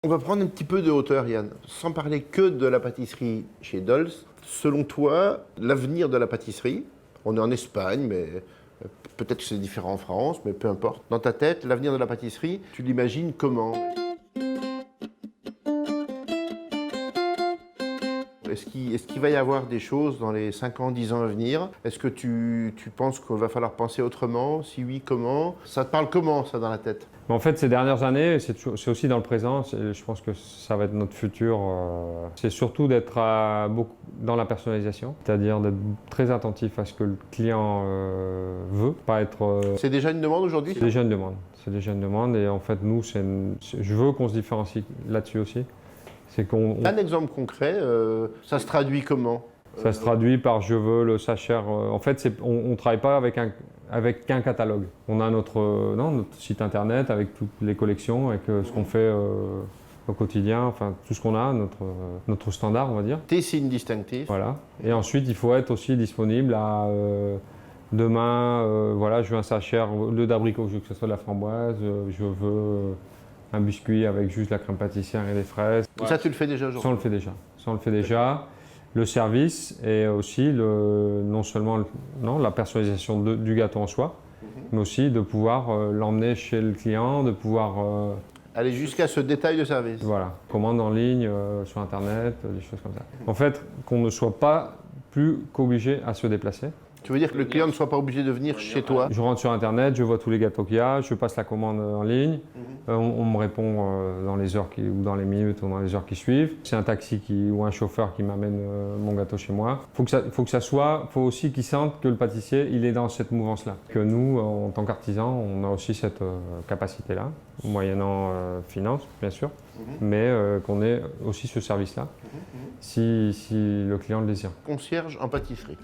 On va prendre un petit peu de hauteur, Yann. Sans parler que de la pâtisserie chez Dolls, selon toi, l'avenir de la pâtisserie, on est en Espagne, mais peut-être que c'est différent en France, mais peu importe. Dans ta tête, l'avenir de la pâtisserie, tu l'imagines comment? Est-ce qu'il va y avoir des choses dans les 5 ans, 10 ans à venir? Est-ce que tu penses qu'il va falloir penser autrement? Si oui, comment? Ça te parle comment, ça, dans la tête? Mais en fait, ces dernières années, c'est aussi dans le présent, je pense que ça va être notre futur. C'est surtout d'être beaucoup dans la personnalisation, c'est-à-dire d'être très attentif à ce que le client veut, pas être... C'est déjà une demande aujourd'hui? C'est déjà une demande. C'est déjà une demande et en fait, nous, je veux qu'on se différencie là-dessus aussi. Un exemple concret, ça se traduit comment? Ça se traduit par je veux le sachet. En fait, on ne travaille pas avec qu'un catalogue. On a notre site internet avec toutes les collections, avec ce qu'on fait au quotidien, enfin tout ce qu'on a, notre standard, on va dire. Tes signes distinctifs. Voilà. Et ensuite, il faut être aussi disponible à demain, voilà, je veux un sachet, au lieu d'abricot, je veux que ce soit de la framboise, je veux un biscuit avec juste la crème pâtissière et des fraises. Ça, tu le fais déjà aujourd'hui? Ça, on le fait déjà. Ça, on le fait déjà. Le service et aussi non seulement la personnalisation du gâteau en soi, mais aussi de pouvoir l'emmener chez le client, de pouvoir... aller jusqu'à ce détail de service. Voilà, commande en ligne, sur Internet, des choses comme ça. En fait, qu'on ne soit pas plus qu'obligé à se déplacer. Tu veux dire que le client ne soit pas obligé de venir chez toi? Je rentre sur Internet, je vois tous les gâteaux qu'il y a, je passe la commande en ligne, on me répond dans les heures ou dans les minutes ou dans les heures qui suivent. C'est un taxi ou un chauffeur qui m'amène mon gâteau chez moi. Faut aussi qu'il sente que le pâtissier, il est dans cette mouvance-là. Que nous, en tant qu'artisans, on a aussi cette capacité-là, moyennant finance, bien sûr, mais qu'on ait aussi ce service-là, si le client le désire. Concierge en pâtisserie.